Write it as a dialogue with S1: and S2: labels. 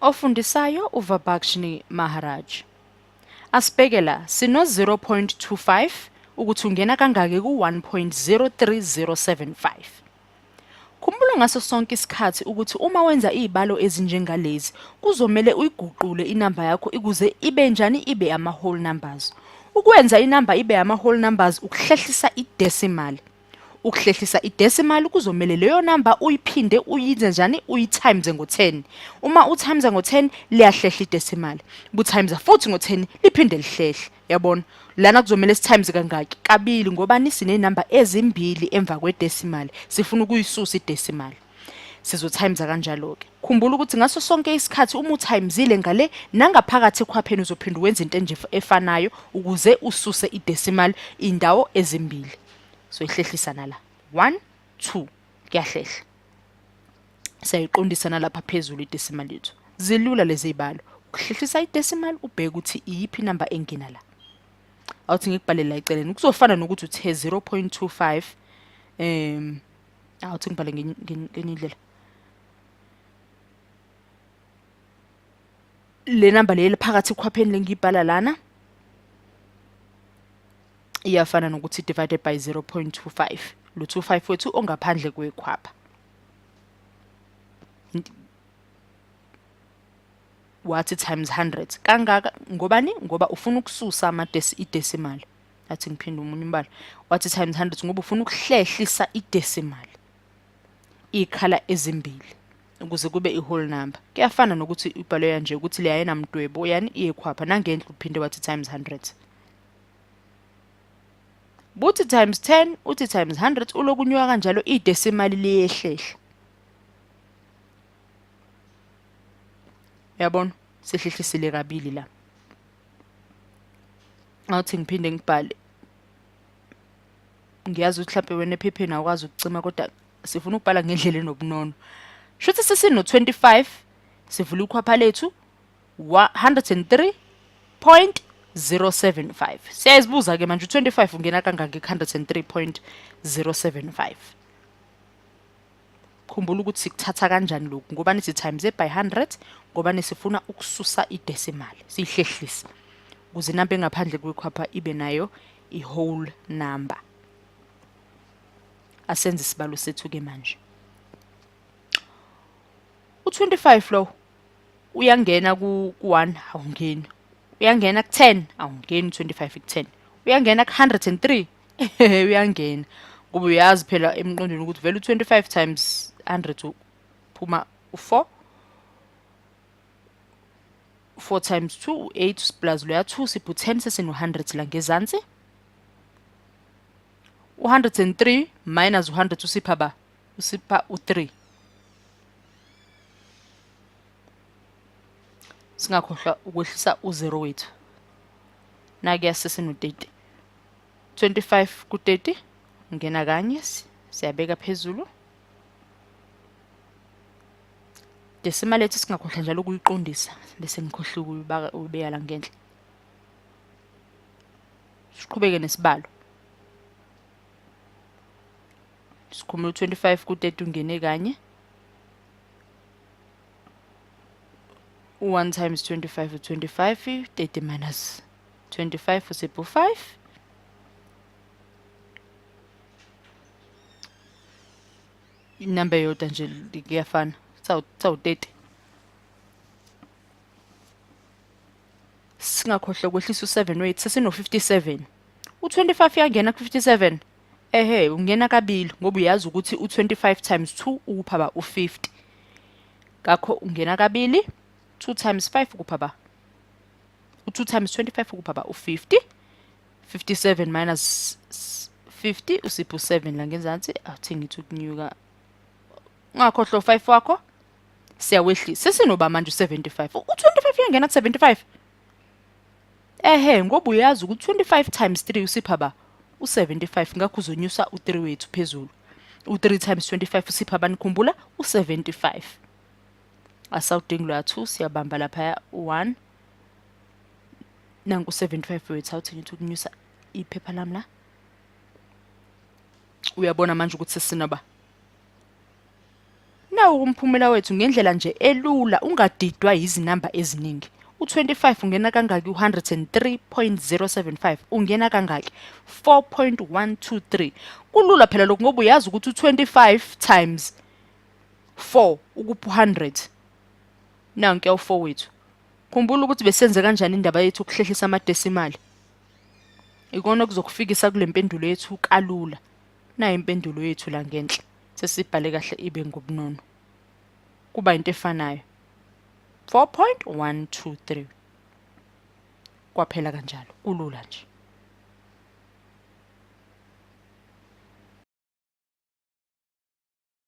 S1: Ofundisayo uVabhakshini Maharaj. Asibheke la sino 0.25 ukuthi ungena kangaki ku 1.03075. Khumbula ngaso sonke isikhathi ukuthi uma wenza izibalo ezinjengalezi kuzomela uyiguqule inamba yakho ukuze ibe njani ibe ama whole numbers. Ukwenza inamba ibe ama whole numbers ukuhlehlisa idecimal. Ukuhlehlisa idecimal kuzomela leyo number uyiphinde uyize njani uyitimes ngo10. Uma utimes ngo10 liyahlehla idecimal. Bu times futhi ngo10 liphinde lihlehle. Yabona? Lana kuzomela times kangaki? Kabili ngoba nisine number ezimbili emva kwedecimal. Sifuna ukuyisusa idecimal. Sizotimes kanjalo ke. Khumbula ukuthi ngaso sonke isikhathi uma utimesile ngale nangaphakathi ekhwapheni uzophinda wenza into nje efanayo ukuze ususe idecimal indawo ezimbili. So ihlehlisana la 1 2 kuyahlehla. Siyayiqondisana lapha phezulu idecimal lethu. Zilula lezi zibalo. Ukuhlehlisa idecimal ubheke ukuthi iyiphi number engena la. Awuthi ngikubhalela eceleni kuzofana nokuthi uthe 0.25 awuthi ngibhale ngenye indlela. Le number le phakathi ekhwapheni lengibhala lana iyafana nokuthi divided by 0.25 lo 25 wethu ongaphandle kwekhwapha wathi times 100 kangaka ngobani ngoba ufuna ukususa idecimal athi ngiphinde umunye umbala wathi times 100 ngoba ufuna ukuhlehlisa idecimal ikhala ezimbili ukuze kube iwhole number kuyafana nokuthi ibhalwe nje ukuthi leyayena mdwebo yani iyekhwapha nangenhla uphinde wathi times 100 buthi times 10 uthi times 100 ulokunyuka kanjalo idecimal liyehlehla. Yabona sihlehlisile kabili la. Awuthi ngiphinde ngibhale. Ngiyazi ukuthi mhlawumbe wena ephepheni awukwazi ukucima kodwa sifuna ukubhala ngendlela enobunono. Shothi sesino 25 sivula ukhwapha lethu 103.075. Siyazibuza ke manje u25 ungena kangaki 103.075. Khumbula ukuthi sikuthatha kanjani lokhu ngoba nithi times by 100 ngoba nisifuna ukususa idecimal sihlehlisa ukuze inamba engaphandle kwekhwapha ibe nayo iwhole number. Asenze isibalo sethu ke manje. U25 lo uyangena ku1 awungeni. Uyangena ku10 awungeni 25 ku10. Uyangena ku103 uyangena. Ngoba uyazi phela emqondweni ukuthi vele u25 times 100 uphuma u4 4 times 2 8 plus lo ya 2 siphu 10 sesino 100 la ngezansi u103 minus 100 usipha ba usipha u3 singakhohlwa ukwehlisa u0 wethu nakuya sesino 30 25 ku30 ngena kanye siyabeka phezulu decimal lethu singakhohlwa njalo ukuyiqondisa bese ngikhohlwa ukubeka la ngenhla. Siqhubeke nesibalo. Sikhumula 25 ku30 ungene kanye. 1 times 25 u25 30 minus 25 usipho 5 inamba yodwa nje kuyafana sawu 30 singakhohlwa ukwehlisa u7 wethu sesino 57 u25 yangena ku57 ungena kabili ngoba uyazi ukuthi u25 times 2 ukupha ba u50 ngakho ungena kabili 2 times 5 ukupha ba u2 times 25 ukupha ba u50 57 minus 50 usipho 7 la ngezansi awuthi ngithi ukunyuka ngakhohlwa 5 wakho siyawehlisa sesinoba manje u75 u25 yangena ku75 ngoba uyazi ukuthi 25 times 3 usipha ba u75 ngakho uzonyusa u3 wethu phezulu u3 times 25 usipha bani khumbula u75 asawudingi lo ya2 siyabamba lapha u1 nangu 75 wethu awuthi ngithi ukunyusa iphepha lami la uyabona manje ukuthi sesinoba umphumela wethu ngendlela nje elula ungadidwa izinamba eziningi. U25 ungena kangaki? U103.075 ungena kangaki? 4.123. Kulula phela lokho ngoba uyazi ukuthi u25 times 4 ukupha 100. Nanku yawu4 wethu. Khumbula ukuthi besenze kanjani indaba yethu ukuhlehlisa amadesimali. Ikona kuzokufikisa kule mpendulo yethu kalula. Nayo impendulo yethu la ngenhla. Sesibhale kahle ibe ngobunono. Kuba into efanayo. 4.123. Kwaphela kanjalo. Kulula nje.